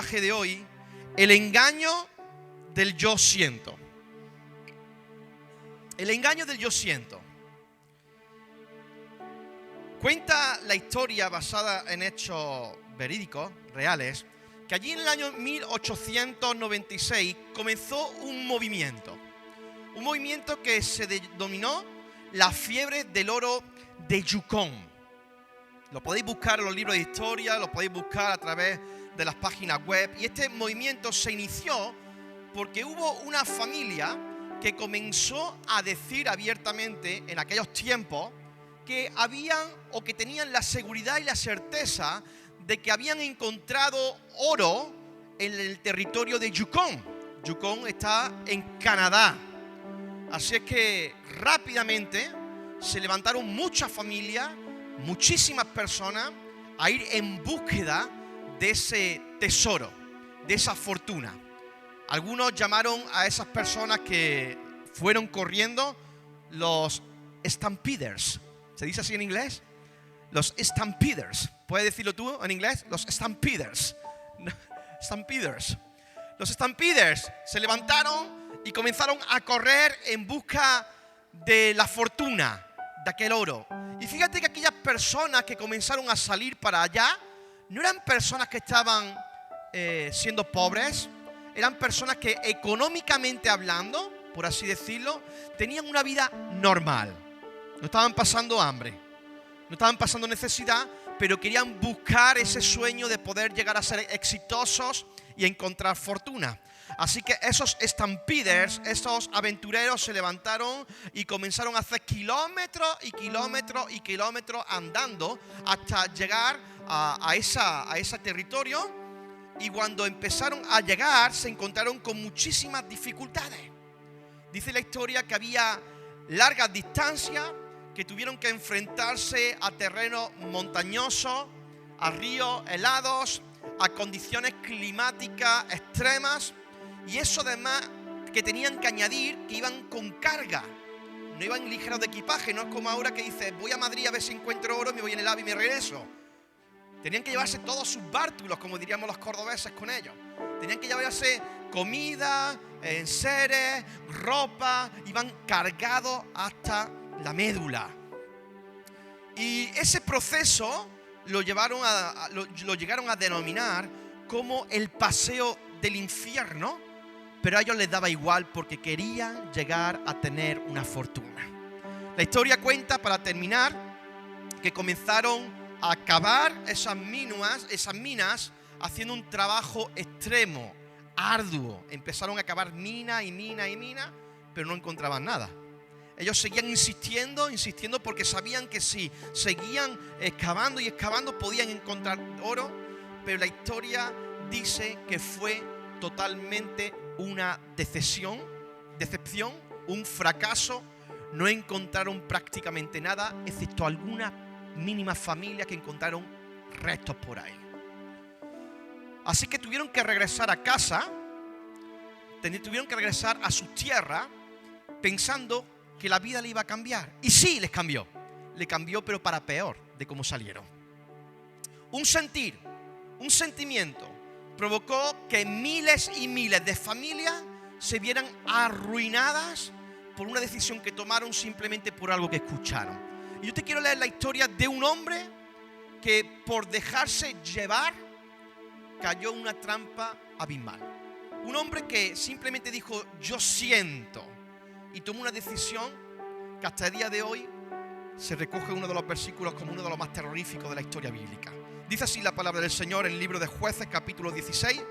mensaje de hoy, el engaño del yo siento. El engaño del yo siento. Cuenta la historia basada en hechos verídicos, reales, que allí en el año 1896 comenzó un movimiento que se denominó la fiebre del oro de Yukon. Lo podéis buscar en los libros de historia, lo podéis buscar a través de las páginas web. Y este movimiento se inició porque hubo una familia que comenzó a decir abiertamente en aquellos tiempos que habían o que tenían la seguridad y la certeza de que habían encontrado oro en el territorio de Yukon. Yukon está en Canadá. Así es que rápidamente se levantaron muchas familias, muchísimas personas a ir en búsqueda de ese tesoro, de esa fortuna. Algunos llamaron a esas personas que fueron corriendo los stampeders. ¿Se dice así en inglés? Los stampeders. ¿Puedes decirlo tú en inglés? Los stampeders. Stampeders. Los stampeders se levantaron y comenzaron a correr en busca de la fortuna, de aquel oro. Y fíjate que aquellas personas que comenzaron a salir para allá no eran personas que estaban siendo pobres, eran personas que económicamente hablando, por así decirlo, tenían una vida normal. No estaban pasando hambre, no estaban pasando necesidad, pero querían buscar ese sueño de poder llegar a ser exitosos y encontrar fortuna. Así que esos stampeders, esos aventureros se levantaron y comenzaron a hacer kilómetros y kilómetros y kilómetros andando hasta llegar a ese territorio. Y cuando empezaron a llegar se encontraron con muchísimas dificultades. Dice la historia que había largas distancias, que tuvieron que enfrentarse a terrenos montañosos, a ríos helados, a condiciones climáticas extremas. Y eso además que tenían que añadir que iban con carga, no iban ligeros de equipaje, no es como ahora que dices voy a Madrid a ver si encuentro oro, me voy en el AVE y me regreso. Tenían que llevarse todos sus bártulos, como diríamos los cordobeses con ellos. Tenían que llevarse comida, enseres, ropa, iban cargados hasta la médula. Y ese proceso lo llegaron a denominar como el paseo del infierno. Pero a ellos les daba igual porque querían llegar a tener una fortuna. La historia cuenta, para terminar, que comenzaron a cavar esas minas haciendo un trabajo extremo, arduo. Empezaron a cavar mina y mina y mina, pero no encontraban nada. Ellos seguían insistiendo porque sabían que si seguían excavando y excavando podían encontrar oro, pero la historia dice que fue totalmente una decepción, un fracaso. No encontraron prácticamente nada, excepto algunas mínimas familias que encontraron restos por ahí. Así que tuvieron que regresar a casa, tuvieron que regresar a su tierra, pensando que la vida le iba a cambiar. Y sí, les cambió. Le cambió, pero para peor de cómo salieron. Un sentimiento provocó que miles y miles de familias se vieran arruinadas por una decisión que tomaron simplemente por algo que escucharon. Y yo te quiero leer la historia de un hombre que por dejarse llevar cayó en una trampa abismal. Un hombre que simplemente dijo yo siento y tomó una decisión que hasta el día de hoy se recoge en uno de los versículos como uno de los más terroríficos de la historia bíblica. Dice así la palabra del Señor en el libro de Jueces, capítulo 16,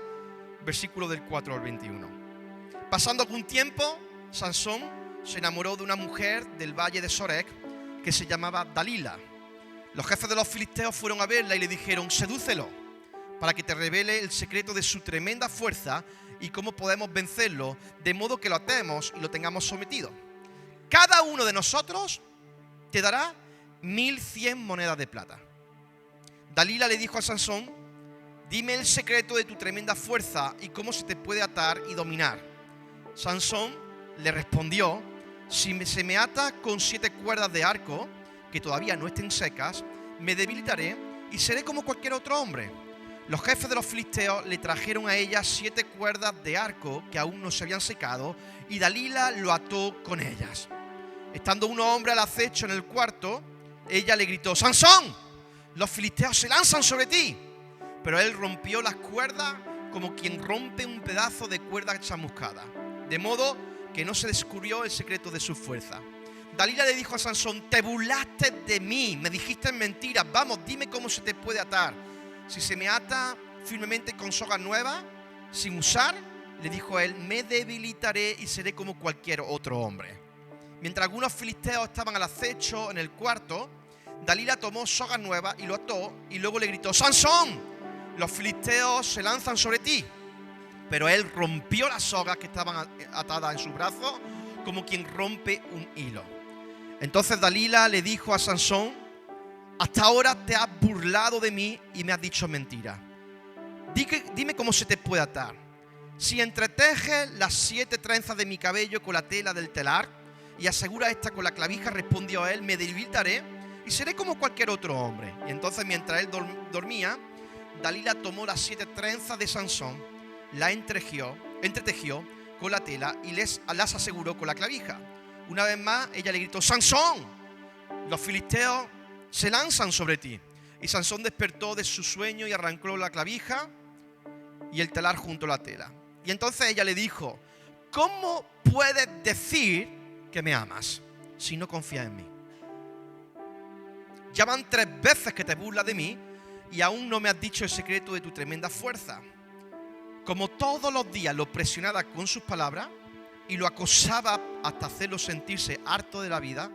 versículo del 4 al 21. Pasando algún tiempo, Sansón se enamoró de una mujer del valle de Sorek que se llamaba Dalila. Los jefes de los filisteos fueron a verla y le dijeron: sedúcelo para que te revele el secreto de su tremenda fuerza y cómo podemos vencerlo, de modo que lo atemos y lo tengamos sometido. Cada uno de nosotros te dará 1100 monedas de plata. Dalila le dijo a Sansón: dime el secreto de tu tremenda fuerza y cómo se te puede atar y dominar. Sansón le respondió: si se me ata con 7 cuerdas de arco, que todavía no estén secas, me debilitaré y seré como cualquier otro hombre. los jefes de los filisteos le trajeron a ella 7 cuerdas de arco que aún no se habían secado, y Dalila lo ató con ellas. Estando un hombre al acecho en el cuarto, ella le gritó: ¡Sansón! Los filisteos se lanzan sobre ti. Pero él rompió las cuerdas como quien rompe un pedazo de cuerda chamuscada, de modo que no se descubrió el secreto de su fuerza. Dalila le dijo a Sansón: te burlaste de mí, me dijiste mentiras, vamos, dime cómo se te puede atar. Si se me ata firmemente con sogas nuevas, sin usar, le dijo él, me debilitaré y seré como cualquier otro hombre. Mientras algunos filisteos estaban al acecho en el cuarto, Dalila tomó sogas nuevas y lo ató, y luego le gritó: ¡Sansón! Los filisteos se lanzan sobre ti. Pero él rompió las sogas que estaban atadas en sus brazos, como quien rompe un hilo. Entonces Dalila le dijo a Sansón: hasta ahora te has burlado de mí y me has dicho mentira. Dime cómo se te puede atar. Si entretejes las 7 trenzas de mi cabello con la tela del telar y aseguras esta con la clavija, respondió él, me debilitaré y seré como cualquier otro hombre. Y entonces, mientras él dormía, Dalila tomó las 7 trenzas de Sansón, la entretejió con la tela y las aseguró con la clavija. Una vez más, ella le gritó: ¡Sansón! Los filisteos se lanzan sobre ti. Y Sansón despertó de su sueño y arrancó la clavija y el telar junto a la tela. Y entonces ella le dijo: ¿cómo puedes decir que me amas si no confías en mí? Ya van 3 veces que te burlas de mí y aún no me has dicho el secreto de tu tremenda fuerza. Como todos los días lo presionaba con sus palabras y lo acosaba hasta hacerlo sentirse harto de la vida,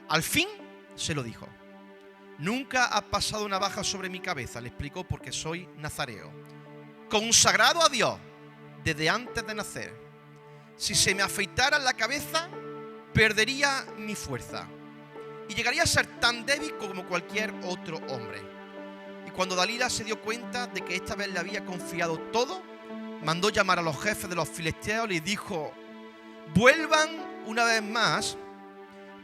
al fin se lo dijo. Nunca ha pasado navaja sobre mi cabeza, le explicó, porque soy nazareo, consagrado a Dios desde antes de nacer. Si se me afeitara la cabeza, perdería mi fuerza y llegaría a ser tan débil como cualquier otro hombre. Y cuando Dalila se dio cuenta de que esta vez le había confiado todo, mandó llamar a los jefes de los filisteos y les dijo: vuelvan una vez más,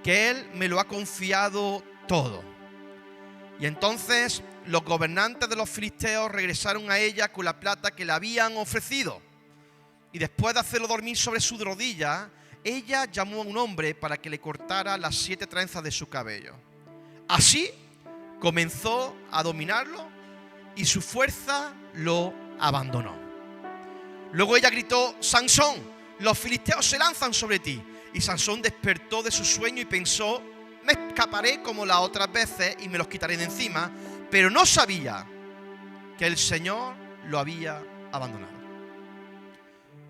que él me lo ha confiado todo. Y entonces los gobernantes de los filisteos regresaron a ella con la plata que le habían ofrecido. Y después de hacerlo dormir sobre su rodilla, ella llamó a un hombre para que le cortara las 7 trenzas de su cabello. Así comenzó a dominarlo y su fuerza lo abandonó. Luego ella gritó: Sansón, los filisteos se lanzan sobre ti. Y Sansón despertó de su sueño y pensó: me escaparé como las otras veces y me los quitaré de encima. Pero no sabía que el Señor lo había abandonado.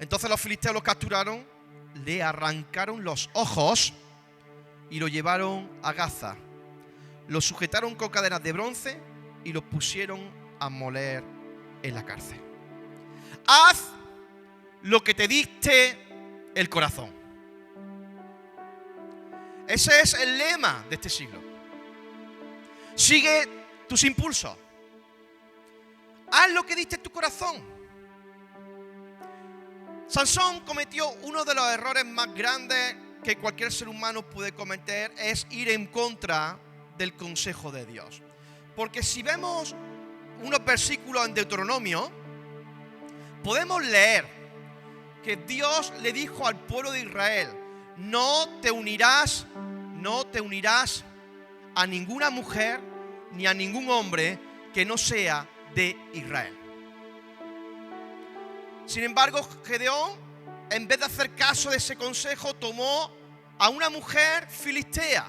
Entonces los filisteos lo capturaron, le arrancaron los ojos y lo llevaron a Gaza. Lo sujetaron con cadenas de bronce y lo pusieron a moler en la cárcel. Haz lo que te dicte el corazón. Ese es el lema de este siglo. Sigue tus impulsos. Haz lo que dicte tu corazón. Sansón cometió uno de los errores más grandes que cualquier ser humano puede cometer, es ir en contra del consejo de Dios. Porque si vemos unos versículos en Deuteronomio, podemos leer que Dios le dijo al pueblo de Israel: no te unirás a ninguna mujer ni a ningún hombre que no sea de Israel. Sin embargo, Gedeón, en vez de hacer caso de ese consejo, tomó a una mujer filistea.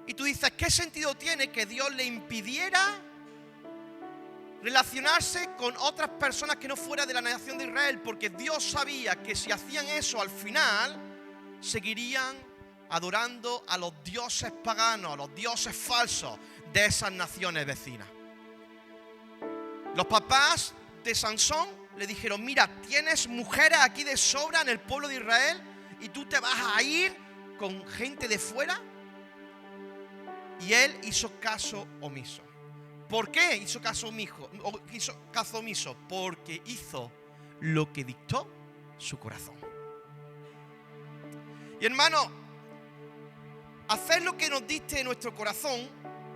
Y tú dices, ¿qué sentido tiene que Dios le impidiera relacionarse con otras personas que no fuera de la nación de Israel? Porque Dios sabía que si hacían eso, al final seguirían adorando a los dioses paganos, a los dioses falsos de esas naciones vecinas. Los papás de Sansón le dijeron: mira, tienes mujeres aquí de sobra en el pueblo de Israel y tú te vas a ir con gente de fuera. Y él hizo caso omiso. ¿Por qué hizo caso omiso? Porque hizo lo que dictó su corazón. Y hermano, hacer lo que nos dicte nuestro corazón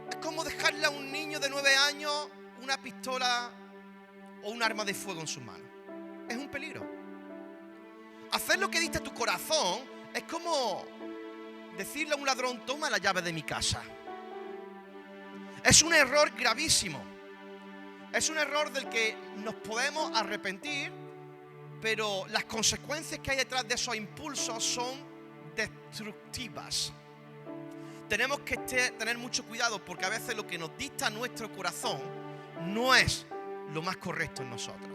es como dejarle a un niño de 9 años una pistola o un arma de fuego en sus manos. Es un peligro. Hacer lo que dicta tu corazón es como decirle a un ladrón: toma la llave de mi casa. Es un error gravísimo. Es un error del que nos podemos arrepentir, pero las consecuencias que hay detrás de esos impulsos son destructivas. Tenemos que tener mucho cuidado, porque a veces lo que nos dicta nuestro corazón no es lo más correcto en nosotros.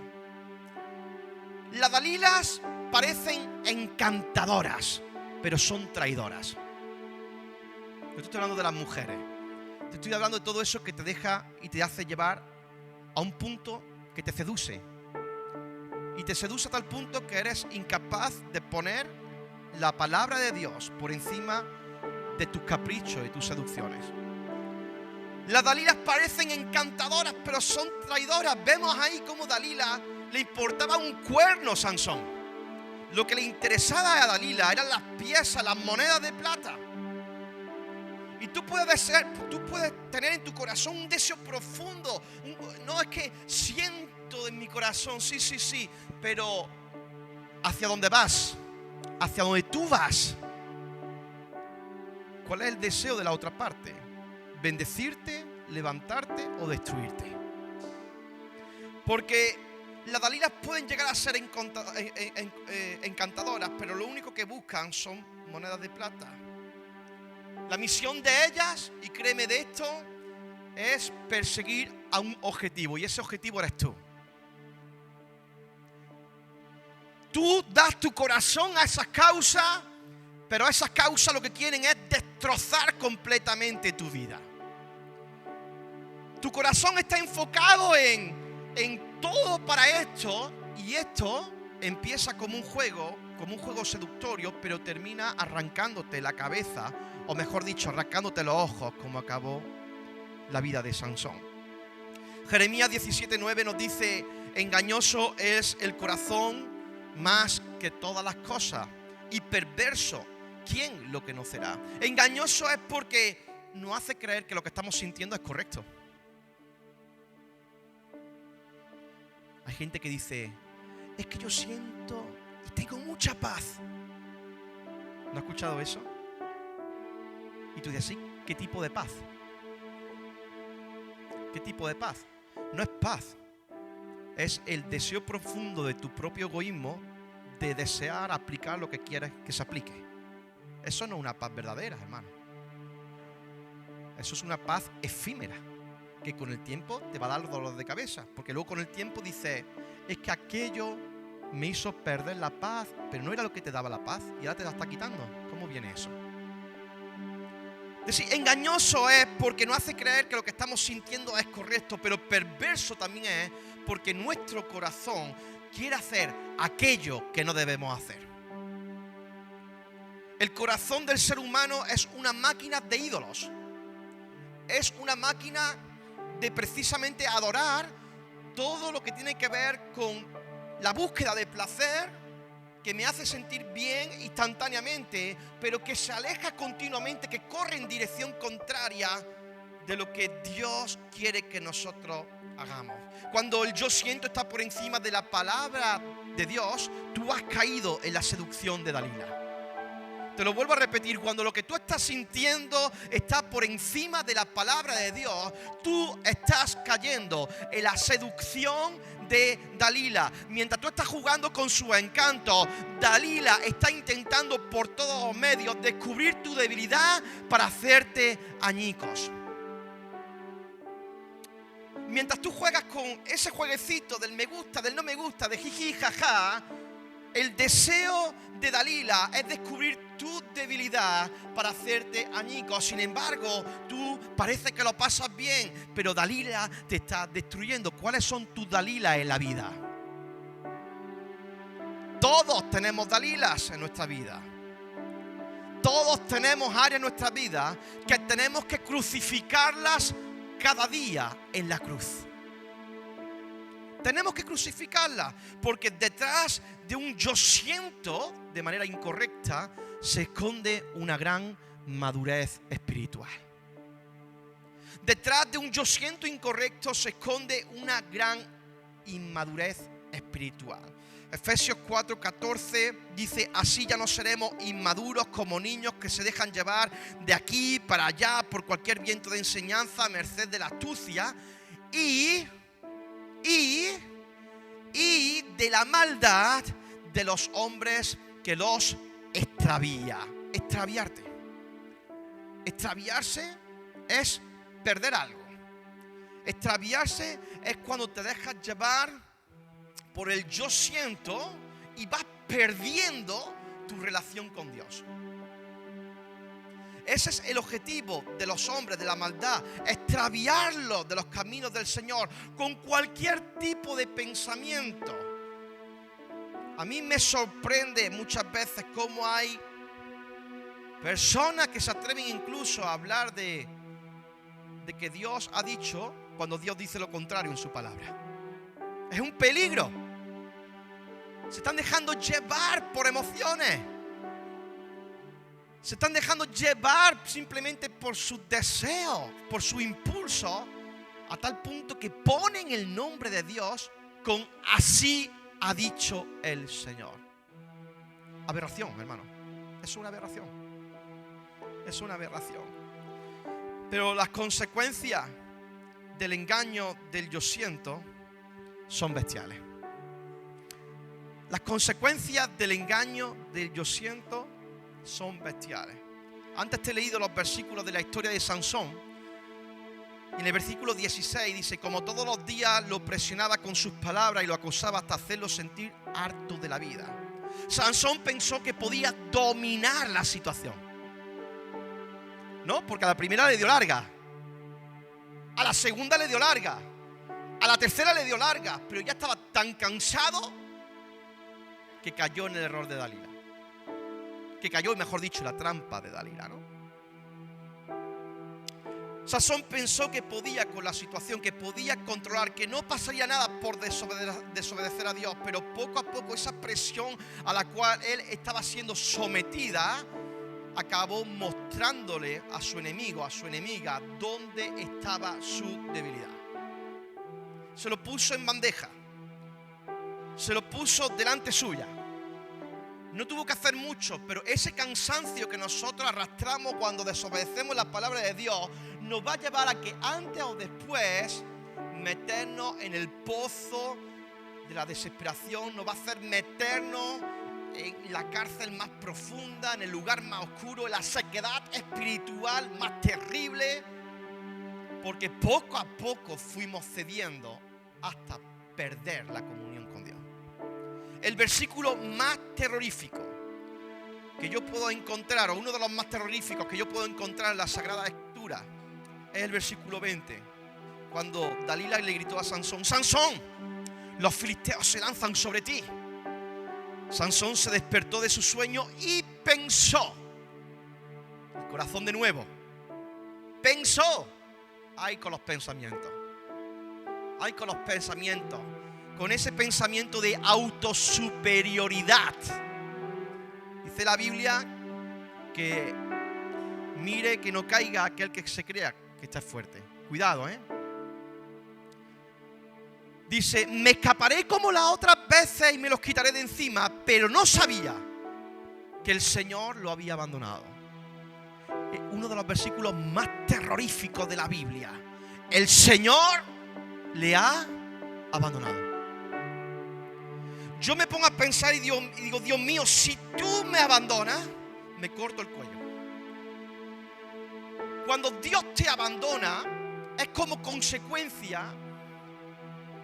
Las Dalilas parecen encantadoras, pero son traidoras. Yo te estoy hablando de las mujeres. Te estoy hablando de todo eso que te deja y te hace llevar a un punto que te seduce. Y te seduce a tal punto que eres incapaz de poner la palabra de Dios por encima de tus caprichos y tus seducciones. Las Dalilas parecen encantadoras, pero son traidoras. Vemos ahí cómo Dalila le importaba un cuerno a Sansón. Lo que le interesaba a Dalila eran las piezas, las monedas de plata. Y tú puedes tener en tu corazón un deseo profundo. No, es que siento en mi corazón, sí, pero ¿hacia dónde vas? ¿Hacia dónde tú vas? ¿Cuál es el deseo de la otra parte? ¿Bendecirte, levantarte o destruirte? Porque las Dalilas pueden llegar a ser encantadoras, pero lo único que buscan son monedas de plata. La misión de ellas, y créeme de esto, es perseguir a un objetivo, y ese objetivo eres tú. Tú das tu corazón a esas causas, pero esas causas lo que quieren es destrozar completamente tu vida. Tu corazón está enfocado en todo para esto, y esto empieza como un juego seductorio, pero termina arrancándote la cabeza, o mejor dicho, arrancándote los ojos, como acabó la vida de Sansón. Jeremías 17:9 nos dice: engañoso es el corazón más que todas las cosas, y perverso, ¿quién lo conocerá? Engañoso es porque nos hace creer que lo que estamos sintiendo es correcto. Hay gente que dice: es que yo siento y tengo mucha paz. ¿No has escuchado eso? Y tú dices: ¿sí? ¿Qué tipo de paz? ¿Qué tipo de paz? No es paz. Es el deseo profundo de tu propio egoísmo de desear aplicar lo que quieres que se aplique. Eso no es una paz verdadera, hermano. Eso es una paz efímera, que con el tiempo te va a dar dolor de cabeza, porque luego con el tiempo dices: es que aquello me hizo perder la paz, pero no era lo que te daba la paz y ahora te la está quitando. ¿Cómo viene eso? Es decir, engañoso es porque nos hace creer que lo que estamos sintiendo es correcto, pero perverso también es porque nuestro corazón quiere hacer aquello que no debemos hacer. El corazón del ser humano es una máquina de ídolos. Es una máquina de precisamente adorar todo lo que tiene que ver con la búsqueda de placer, que me hace sentir bien instantáneamente, pero que se aleja continuamente, que corre en dirección contraria de lo que Dios quiere que nosotros hagamos. Cuando el yo siento está por encima de la palabra de Dios, tú has caído en la seducción de Dalila. Te lo vuelvo a repetir: cuando lo que tú estás sintiendo está por encima de la palabra de Dios, tú estás cayendo en la seducción de Dalila. Mientras tú estás jugando con su encanto, Dalila está intentando por todos los medios descubrir tu debilidad para hacerte añicos. Mientras tú juegas con ese jueguecito del me gusta, del no me gusta, de jiji, jaja, el deseo de Dalila es descubrir tu debilidad para hacerte añicos. Sin embargo, tú parece que lo pasas bien, pero Dalila te está destruyendo. ¿Cuáles son tus Dalilas en la vida? Todos tenemos Dalilas en nuestra vida. Todos tenemos áreas en nuestra vida que tenemos que crucificarlas cada día en la cruz. Tenemos que crucificarla, porque detrás de un yo siento de manera incorrecta se esconde una gran madurez espiritual. Detrás de un yo siento incorrecto se esconde una gran inmadurez espiritual. Efesios 4:14 dice: así ya no seremos inmaduros como niños que se dejan llevar de aquí para allá por cualquier viento de enseñanza a merced de la astucia y de la maldad de los hombres que los extravía. Extraviarse es perder algo. Extraviarse es cuando te dejas llevar por el yo siento y vas perdiendo tu relación con Dios. Ese es el objetivo de los hombres de la maldad, extraviarlos de los caminos del Señor con cualquier tipo de pensamiento. A mí me sorprende muchas veces cómo hay personas que se atreven incluso a hablar de que Dios ha dicho cuando Dios dice lo contrario en su palabra. Es un peligro. Se están dejando llevar por emociones. Se están dejando llevar simplemente por sus deseos, por su impulso, a tal punto que ponen el nombre de Dios con así ha dicho el Señor. Aberración, hermano. Es una aberración. Es una aberración. Pero las consecuencias del engaño del yo siento son bestiales. Las consecuencias del engaño del yo siento son bestiales. Antes te he leído los versículos de la historia de Sansón. Y en el versículo 16 dice: como todos los días lo presionaba con sus palabras y lo acosaba hasta hacerlo sentir harto de la vida. Sansón pensó que podía dominar la situación. ¿No? Porque a la primera le dio larga. A la segunda le dio larga. A la tercera le dio larga. Pero ya estaba tan cansado que cayó en el error de Dalila. Que cayó, mejor dicho, en la trampa de Dalila, ¿no? Sansón pensó que podía con la situación, que podía controlar, que no pasaría nada por desobedecer a Dios. Pero poco a poco esa presión a la cual él estaba siendo sometida acabó mostrándole a su enemigo, a su enemiga, dónde estaba su debilidad. Se lo puso en bandeja. Se lo puso delante suya. No tuvo que hacer mucho, pero ese cansancio que nosotros arrastramos cuando desobedecemos la palabra de Dios nos va a llevar a que antes o después meternos en el pozo de la desesperación, nos va a hacer meternos en la cárcel más profunda, en el lugar más oscuro, en la sequedad espiritual más terrible, porque poco a poco fuimos cediendo hasta perder la comunión con Dios. El versículo más terrorífico que yo puedo encontrar, o uno de los más terroríficos que yo puedo encontrar en la Sagrada Escritura, es el versículo 20, cuando Dalila le gritó a Sansón: Sansón, los filisteos se lanzan sobre ti. Sansón se despertó de su sueño y pensó. El corazón de nuevo. Pensó. Ay, con los pensamientos. Ay, con los pensamientos. Con ese pensamiento de autosuperioridad. Dice la Biblia que mire que no caiga aquel que se crea que está fuerte. Cuidado, Dice: me escaparé como las otras veces y me los quitaré de encima, pero no sabía que el Señor lo había abandonado. Uno de los versículos más terroríficos de la Biblia. El Señor le ha abandonado. Yo me pongo a pensar y digo: Dios mío, si tú me abandonas, me corto el cuello. Cuando Dios te abandona, es como consecuencia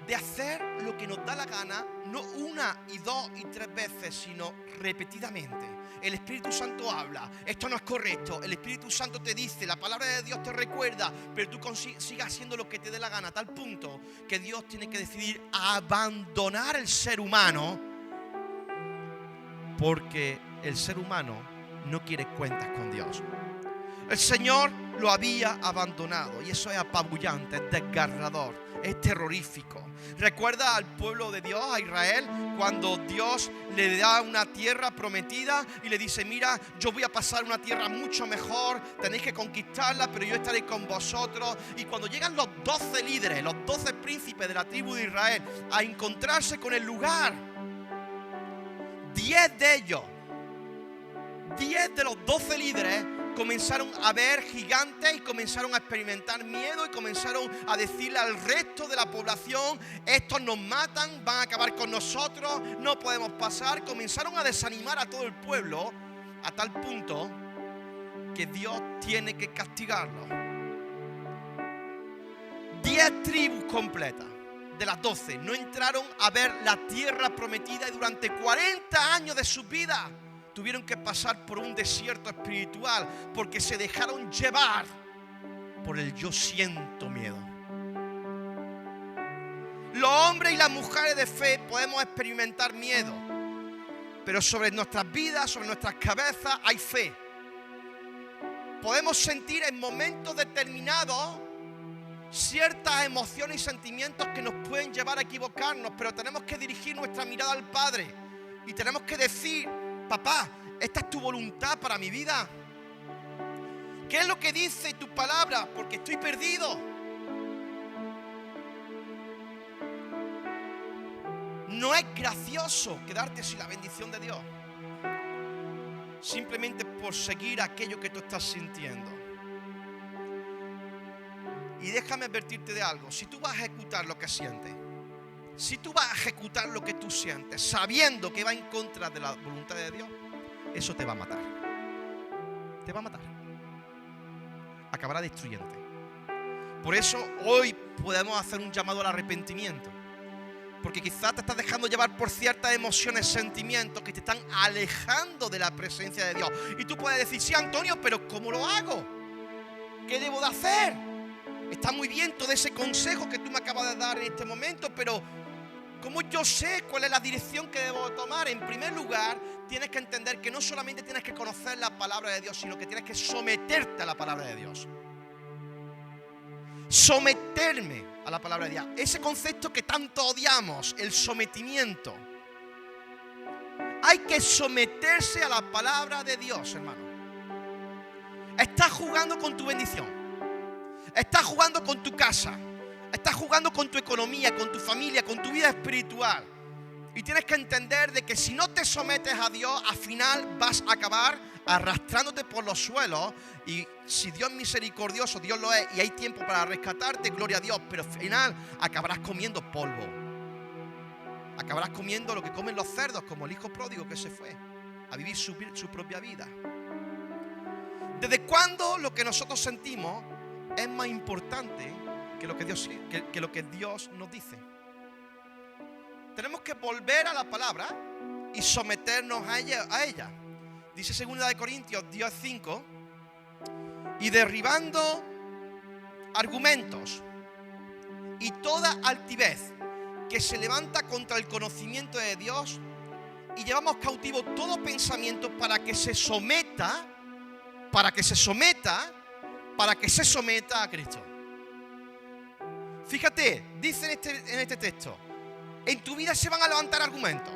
de hacer lo que nos da la gana, no una y dos y tres veces, sino repetidamente. El Espíritu Santo habla: esto no es correcto. El Espíritu Santo te dice, la palabra de Dios te recuerda, pero tú sigas haciendo lo que te dé la gana, a tal punto que Dios tiene que decidir abandonar el ser humano, porque el ser humano no quiere cuentas con Dios. El Señor lo había abandonado. Y eso es apabullante, es desgarrador, es terrorífico. Recuerda al pueblo de Dios, a Israel, cuando Dios le da una tierra prometida y le dice: mira, yo voy a pasar una tierra mucho mejor, tenéis que conquistarla, pero yo estaré con vosotros. Y cuando llegan los 12 líderes, los 12 príncipes de la tribu de Israel a encontrarse con el lugar, 10 de ellos, 10 de los 12 líderes comenzaron a ver gigantes y comenzaron a experimentar miedo y comenzaron a decirle al resto de la población: estos nos matan, van a acabar con nosotros, no podemos pasar. Comenzaron a desanimar a todo el pueblo a tal punto que Dios tiene que castigarlos. 10 tribus completas de las 12 no entraron a ver la tierra prometida y durante 40 años de su vida tuvieron que pasar por un desierto espiritual porque se dejaron llevar por el yo siento miedo. Los hombres y las mujeres de fe podemos experimentar miedo, pero sobre nuestras vidas, sobre nuestras cabezas hay fe. Podemos sentir en momentos determinados ciertas emociones y sentimientos que nos pueden llevar a equivocarnos, pero tenemos que dirigir nuestra mirada al Padre y tenemos que decir: papá, esta es tu voluntad para mi vida. ¿Qué es lo que dice tu palabra? Porque estoy perdido. No es gracioso quedarte sin la bendición de Dios, simplemente por seguir aquello que tú estás sintiendo. Y déjame advertirte de algo: si tú vas a ejecutar lo que sientes, si tú vas a ejecutar lo que tú sientes sabiendo que va en contra de la voluntad de Dios, eso te va a matar. Te va a matar. Acabará destruyente. Por eso hoy podemos hacer un llamado al arrepentimiento. Porque quizás te estás dejando llevar por ciertas emociones, sentimientos que te están alejando de la presencia de Dios. Y tú puedes decir: sí, Antonio, pero ¿cómo lo hago? ¿Qué debo de hacer? Está muy bien todo ese consejo que tú me acabas de dar en este momento, pero ¿cómo yo sé cuál es la dirección que debo tomar? En primer lugar, tienes que entender que no solamente tienes que conocer la palabra de Dios, sino que tienes que someterte a la palabra de Dios. Someterme a la palabra de Dios. Ese concepto que tanto odiamos, el sometimiento. Hay que someterse a la palabra de Dios, hermano. Estás jugando con tu bendición. Estás jugando con tu casa. Estás jugando con tu economía, con tu familia, con tu vida espiritual. Y tienes que entender de que si no te sometes a Dios, al final vas a acabar arrastrándote por los suelos. Y si Dios es misericordioso, Dios lo es, y hay tiempo para rescatarte, gloria a Dios. Pero al final acabarás comiendo polvo. Acabarás comiendo lo que comen los cerdos, como el hijo pródigo que se fue a vivir su propia vida. ¿Desde cuándo lo que nosotros sentimos es más importante que lo que Dios nos dice? Tenemos que volver a la palabra y someternos a ella. Dice 2 Corintios 10:5: y derribando argumentos y toda altivez que se levanta contra el conocimiento de Dios, y llevamos cautivo todo pensamiento para que se someta a Cristo. Fíjate, dice en este texto: en tu vida se van a levantar argumentos,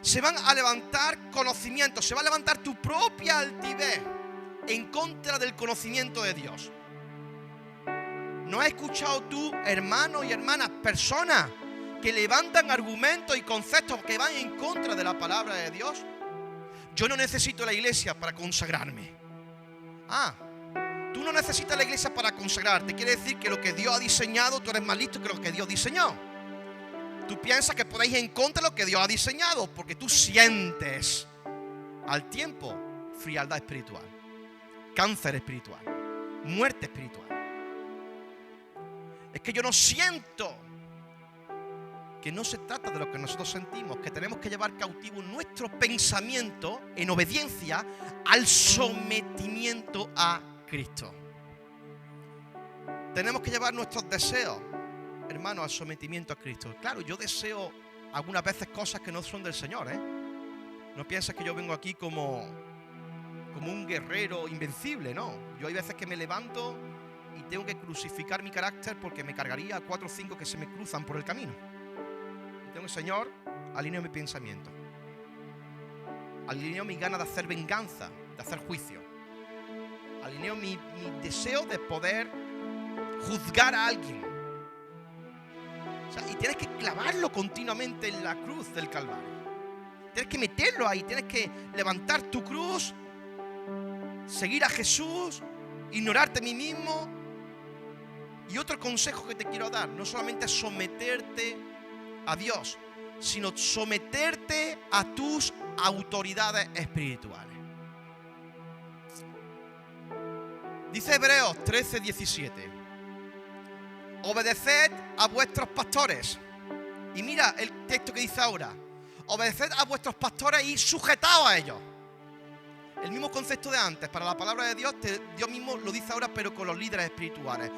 se van a levantar conocimientos, se va a levantar tu propia altivez en contra del conocimiento de Dios. ¿No has escuchado tú, hermanos y hermanas, personas que levantan argumentos y conceptos que van en contra de la palabra de Dios? Yo no necesito la iglesia para consagrarme. Tú no necesitas la iglesia para consagrarte. Quiere decir que lo que Dios ha diseñado, tú eres más listo que lo que Dios diseñó. Tú piensas que podéis ir en contra de lo que Dios ha diseñado, porque tú sientes al tiempo frialdad espiritual, cáncer espiritual, muerte espiritual. Es que yo no siento. Que no se trata de lo que nosotros sentimos, que tenemos que llevar cautivo nuestro pensamiento en obediencia al sometimiento a Cristo. Tenemos que llevar nuestros deseos, hermanos, al sometimiento a Cristo. Claro, yo deseo algunas veces cosas que no son del Señor, No pienses que yo vengo aquí como como un guerrero invencible, no. Yo hay veces que me levanto y tengo que crucificar mi carácter porque me cargaría a 4 o 5 que se me cruzan por el camino. Y tengo, Señor, alineo mi pensamiento. Alineo mi ganas de hacer venganza, de hacer juicio. Alineo mi deseo de poder juzgar a alguien. O sea, y tienes que clavarlo continuamente en la cruz del Calvario. Tienes que meterlo ahí, tienes que levantar tu cruz, seguir a Jesús, ignorarte a mí mismo. Y otro consejo que te quiero dar, no solamente someterte a Dios, sino someterte a tus autoridades espirituales. Dice Hebreos 13:17. Obedeced a vuestros pastores. Y mira el texto que dice ahora. Obedeced a vuestros pastores y sujetaos a ellos. El mismo concepto de antes, para la palabra de Dios, Dios mismo lo dice ahora, pero con los líderes espirituales.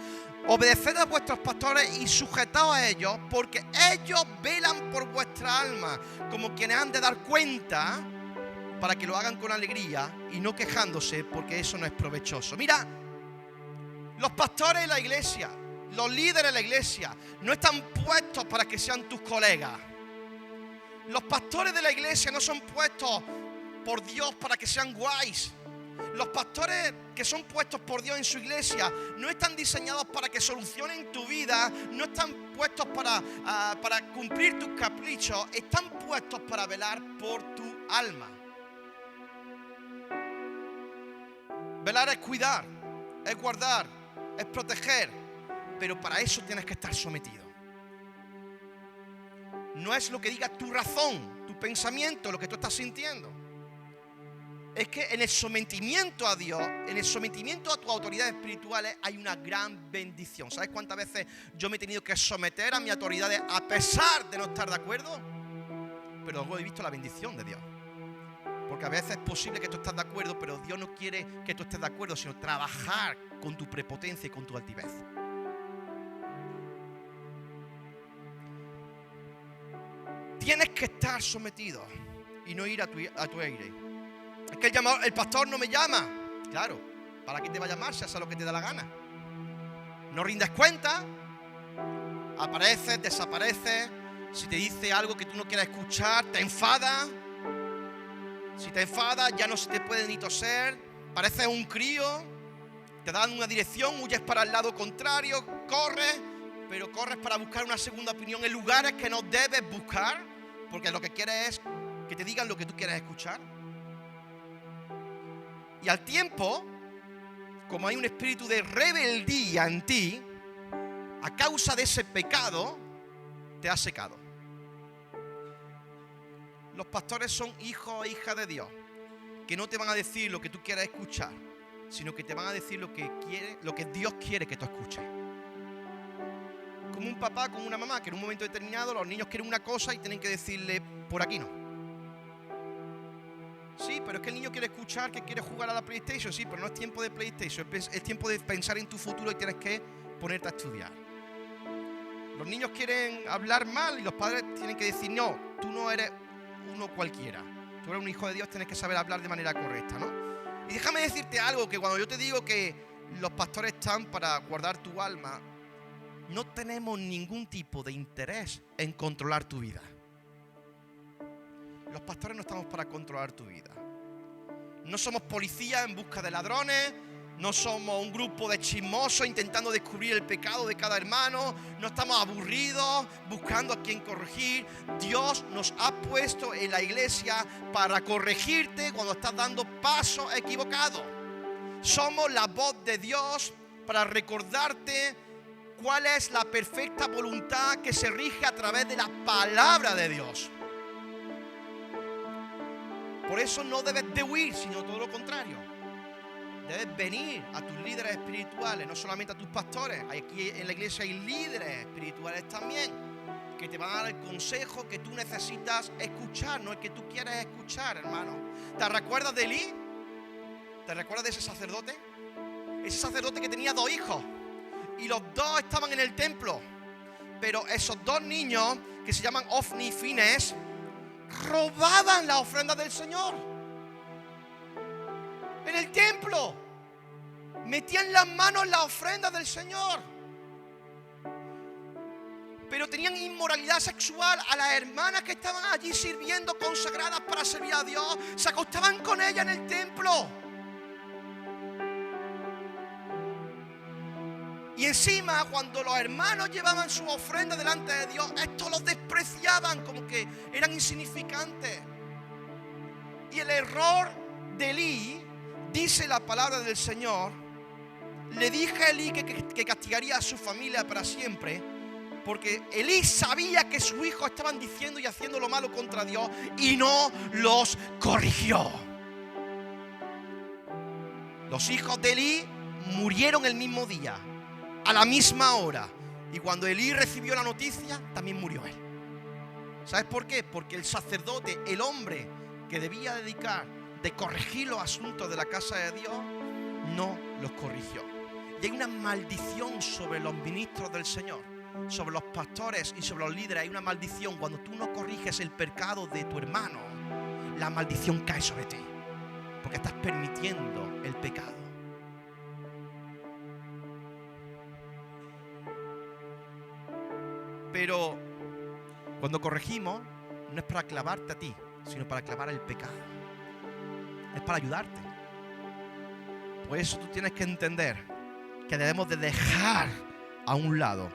Obedeced a vuestros pastores y sujetaos a ellos, porque ellos velan por vuestra alma, como quienes han de dar cuenta, para que lo hagan con alegría y no quejándose, porque eso no es provechoso. Mira, los pastores de la iglesia, los líderes de la iglesia, no están puestos para que sean tus colegas. Los pastores de la iglesia no son puestos por Dios para que sean guays. Los pastores que son puestos por Dios en su iglesia no están diseñados para que solucionen tu vida, no están puestos para cumplir tus caprichos, están puestos para velar por tu alma. Velar es cuidar, es guardar, es proteger, pero para eso tienes que estar sometido. No es lo que diga tu razón, tu pensamiento, lo que tú estás sintiendo. Es que en el sometimiento a Dios, en el sometimiento a tus autoridades espirituales hay una gran bendición. ¿Sabes cuántas veces yo me he tenido que someter a mis autoridades a pesar de no estar de acuerdo? Pero luego he visto la bendición de Dios. Porque a veces es posible que tú estés de acuerdo, pero Dios no quiere que tú estés de acuerdo, sino trabajar con tu prepotencia y con tu altivez. Tienes que estar sometido y no ir a tu aire. Es que el pastor no me llama. Claro, ¿para qué te va a llamar si haces lo que te da la gana? No rindes cuenta, apareces, desapareces. Si te dice algo que tú no quieres escuchar, te enfada. Si te enfadas, ya no se te puede ni toser. Pareces un crío, te dan una dirección, huyes para el lado contrario, corres, pero corres para buscar una segunda opinión en lugares que no debes buscar, porque lo que quieres es que te digan lo que tú quieres escuchar. Y al tiempo, como hay un espíritu de rebeldía en ti, a causa de ese pecado, te has secado. Los pastores son hijos e hijas de Dios, que no te van a decir lo que tú quieras escuchar, sino que te van a decir lo que Dios quiere que tú escuches. Como un papá, como una mamá, que en un momento determinado los niños quieren una cosa y tienen que decirle, por aquí no. Sí, pero es que el niño quiere escuchar que quiere jugar a la PlayStation. Sí, pero no es tiempo de PlayStation, es tiempo de pensar en tu futuro y tienes que ponerte a estudiar. Los niños quieren hablar mal y los padres tienen que decir, no, tú no eres uno cualquiera. Tú eres un hijo de Dios, tienes que saber hablar de manera correcta, ¿no? Y déjame decirte algo, que cuando yo te digo que los pastores están para guardar tu alma, no tenemos ningún tipo de interés en controlar tu vida. Los pastores no estamos para controlar tu vida. No somos policías en busca de ladrones. No somos un grupo de chismosos intentando descubrir el pecado de cada hermano. No estamos aburridos buscando a quien corregir. Dios nos ha puesto en la iglesia para corregirte cuando estás dando pasos equivocados. Somos la voz de Dios para recordarte cuál es la perfecta voluntad que se rige a través de la palabra de Dios. Por eso no debes de huir, sino todo lo contrario. Debes venir a tus líderes espirituales, no solamente a tus pastores. Aquí en la iglesia hay líderes espirituales también, que te van a dar el consejo que tú necesitas escuchar, no el que tú quieres escuchar, hermano. ¿Te recuerdas de Elí? ¿Te recuerdas de ese sacerdote? Ese sacerdote que tenía 2 hijos y los 2 estaban en el templo. Pero esos 2 niños, que se llaman Ofni y Fines, robaban la ofrenda del Señor. en el templo. Metían las manos en la ofrenda del Señor. Pero tenían inmoralidad sexual. A las hermanas que estaban allí sirviendo, consagradas para servir a Dios, se acostaban con ellas en el templo. Y encima, cuando los hermanos llevaban su ofrenda delante de Dios, estos los despreciaban como que eran insignificantes. Y el error de Elí, dice la palabra del Señor, le dije a Elí que castigaría a su familia para siempre, porque Elí sabía que sus hijos estaban diciendo y haciendo lo malo contra Dios y no los corrigió. Los hijos de Elí murieron el mismo día, a la misma hora. Y cuando Elí recibió la noticia, también murió él. ¿Sabes por qué? Porque el sacerdote, el hombre que debía dedicar de corregir los asuntos de la casa de Dios, no los corrigió. Y hay una maldición sobre los ministros del Señor, sobre los pastores y sobre los líderes. Hay una maldición. Cuando tú no corriges el pecado de tu hermano, la maldición cae sobre ti, porque estás permitiendo el pecado. Pero cuando corregimos, no es para clavarte a ti, sino para clavar el pecado. Es para ayudarte. Por eso tú tienes que entender que debemos de dejar a un lado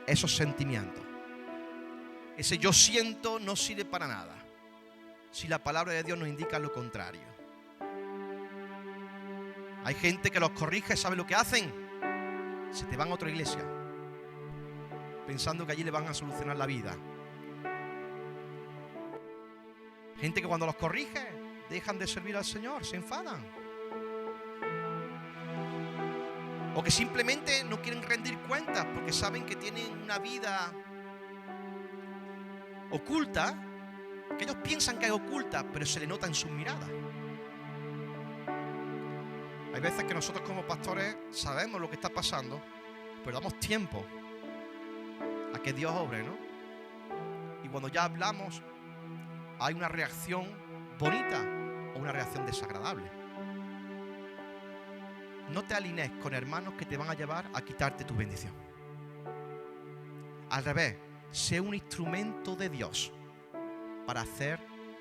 esos sentimientos. Ese yo siento no sirve para nada si la palabra de Dios nos indica lo contrario. Hay gente que los corrige, ¿sabe lo que hacen? Se te van a otra iglesia, pensando que allí le van a solucionar la vida. Gente que cuando los corrige dejan de servir al Señor, se enfadan. O que simplemente no quieren rendir cuentas porque saben que tienen una vida oculta, que ellos piensan que es oculta, pero se le nota en sus miradas. Hay veces que nosotros como pastores sabemos lo que está pasando, pero damos tiempo a que Dios obre, ¿no? Y cuando ya hablamos, hay una reacción bonita o una reacción desagradable. No te alinees con hermanos que te van a llevar a quitarte tu bendición. Al revés, sé un instrumento de Dios para hacer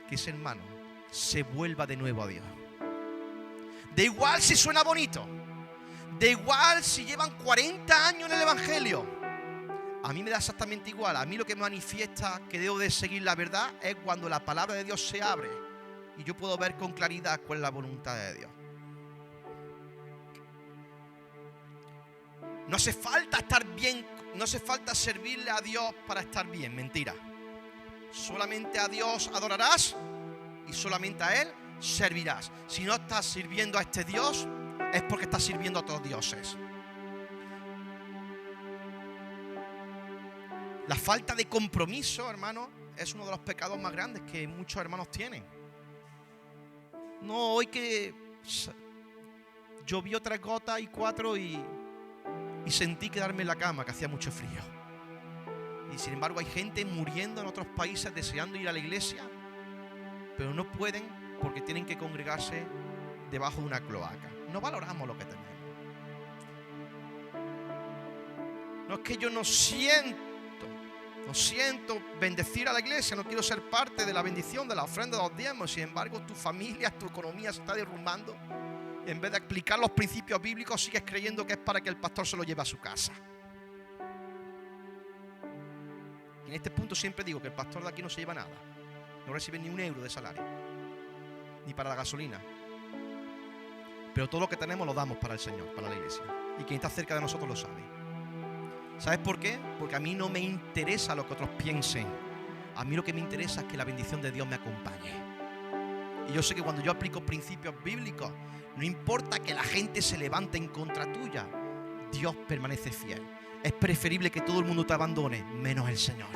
que ese hermano se vuelva de nuevo a Dios. Da igual si suena bonito, da igual si llevan 40 años en el Evangelio. A mí me da exactamente igual. A mí lo que me manifiesta que debo de seguir la verdad es cuando la palabra de Dios se abre y yo puedo ver con claridad cuál es la voluntad de Dios. No hace falta estar bien, no hace falta servirle a Dios para estar bien. Mentira. Solamente a Dios adorarás y solamente a Él servirás. Si no estás sirviendo a este Dios, es porque estás sirviendo a otros dioses. La falta de compromiso, hermano, es uno de los pecados más grandes que muchos hermanos tienen. No, hoy que llovió 3 gotas y 4 y sentí quedarme en la cama, que hacía mucho frío. Y sin embargo hay gente muriendo en otros países deseando ir a la iglesia, pero no pueden porque tienen que congregarse debajo de una cloaca. No valoramos lo que tenemos. No es que yo no siento bendecir a la iglesia, no quiero ser parte de la bendición de la ofrenda de los diezmos. Sin embargo, tu familia, tu economía se está derrumbando. En vez de explicar los principios bíblicos, sigues creyendo que es para que el pastor se lo lleve a su casa. Y en este punto siempre digo que el pastor de aquí no se lleva nada. No recibe ni un euro de salario, ni para la gasolina. Pero todo lo que tenemos lo damos para el Señor, para la iglesia. Y quien está cerca de nosotros lo sabe. ¿Sabes por qué? Porque a mí no me interesa lo que otros piensen. A mí lo que me interesa es que la bendición de Dios me acompañe. Y yo sé que cuando yo aplico principios bíblicos, no importa que la gente se levante en contra tuya, Dios permanece fiel. Es preferible que todo el mundo te abandone, menos el Señor.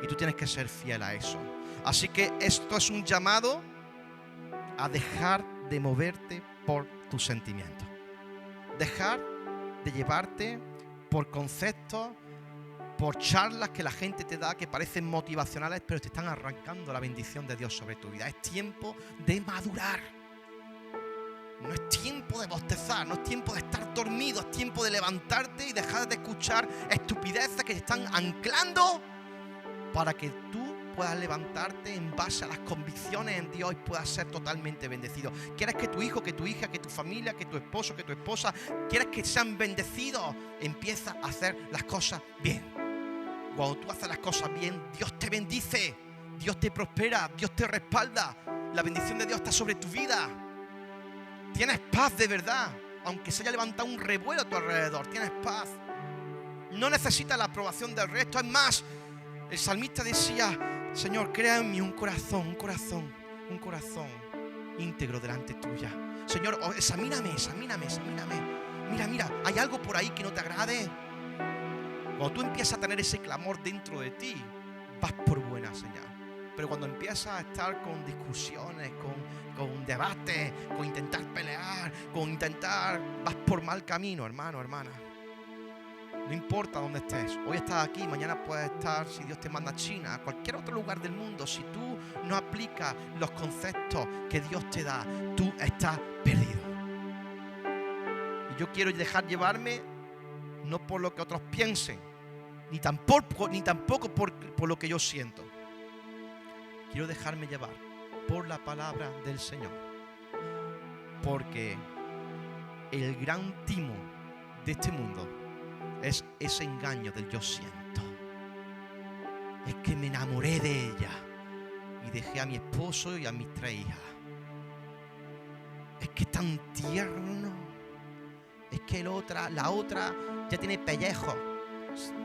Y tú tienes que ser fiel a eso. Así que esto es un llamado a dejar de moverte por tus sentimientos. Dejar de llevarte por conceptos, por charlas que la gente te da que parecen motivacionales, pero te están arrancando la bendición de Dios sobre tu vida. Es tiempo de madurar. No es tiempo de bostezar, no es tiempo de estar dormido, es tiempo de levantarte y dejar de escuchar estupideces que te están anclando para que tú puedas levantarte en base a las convicciones en Dios y puedas ser totalmente bendecido. ¿Quieres que tu hijo, que tu hija, que tu familia, que tu esposo, que tu esposa, quieres que sean bendecidos? Empieza a hacer las cosas bien. Cuando tú haces las cosas bien, Dios te bendice, Dios te prospera, Dios te respalda. La bendición de Dios está sobre tu vida. Tienes paz de verdad, aunque se haya levantado un revuelo a tu alrededor, tienes paz. No necesitas la aprobación del resto. Es más, el salmista decía: Señor, crea en mí un corazón íntegro delante tuya. Señor, examíname. Mira, ¿hay algo por ahí que no te agrade? Cuando tú empiezas a tener ese clamor dentro de ti, vas por buena señal. Pero cuando empiezas a estar con discusiones, con debates, con intentar pelear, vas por mal camino, hermano, hermana. No importa dónde estés. Hoy estás aquí, mañana puedes estar, si Dios te manda a China, a cualquier otro lugar del mundo. Si tú no aplicas los conceptos que Dios te da, tú estás perdido. Y yo quiero dejar llevarme no por lo que otros piensen, ni tampoco por lo que yo siento. Quiero dejarme llevar por la palabra del Señor. Porque el gran timo de este mundo es ese engaño del yo siento. Es que me enamoré de ella y dejé a mi esposo y a mis 3 hijas. Es que es tan tierno. Es que la otra ya tiene pellejo.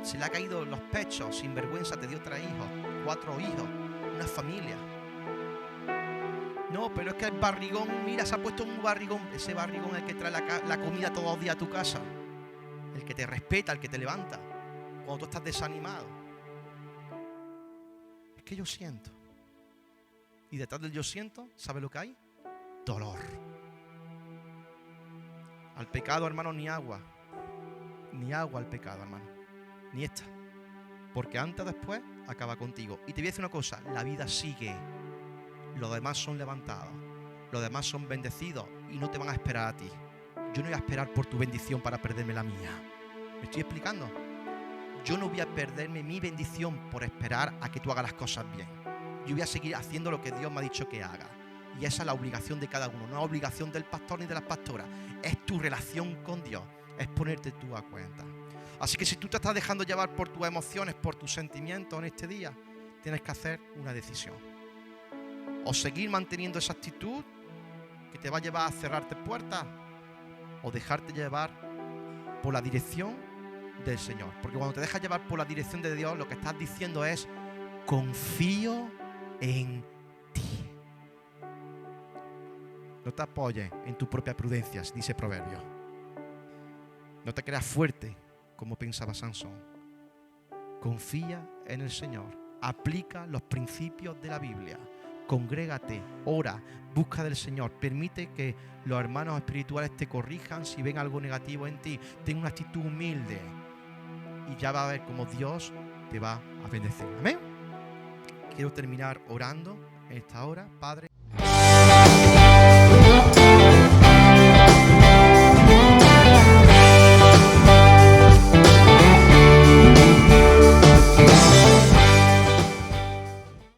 Se le ha caído los pechos. Sin vergüenza te dio 3 hijos, 4 hijos, una familia. No, pero es que el barrigón, mira, se ha puesto un barrigón. Ese barrigón es el que trae la comida todos los días a tu casa. El que te respeta, el que te levanta cuando tú estás desanimado. Es que yo siento. Y detrás del yo siento, ¿sabes lo que hay? Dolor. Al pecado, hermano, ni agua al pecado, hermano, ni esta. Porque antes o después acaba contigo. Y te voy a decir una cosa: la vida sigue. Los demás son levantados, los demás son bendecidos y no te van a esperar a ti. Yo no voy a esperar por tu bendición para perderme la mía. ¿Me estoy explicando? Yo no voy a perderme mi bendición por esperar a que tú hagas las cosas bien. Yo voy a seguir haciendo lo que Dios me ha dicho que haga. Y esa es la obligación de cada uno. No es obligación del pastor ni de las pastoras. Es tu relación con Dios. Es ponerte tú a cuenta. Así que si tú te estás dejando llevar por tus emociones, por tus sentimientos en este día, tienes que hacer una decisión. O seguir manteniendo esa actitud que te va a llevar a cerrarte puertas, o dejarte llevar por la dirección del Señor. Porque cuando te dejas llevar por la dirección de Dios, lo que estás diciendo es: confío en ti. No te apoyes en tu propia prudencia, dice Proverbio. No te creas fuerte como pensaba Sansón. Confía en el Señor. Aplica los principios de la Biblia. Congrégate, ora, busca del Señor. Permite que los hermanos espirituales te corrijan si ven algo negativo en ti. Ten una actitud humilde y ya va a ver cómo Dios te va a bendecir. Amén. Quiero terminar orando en esta hora. Padre.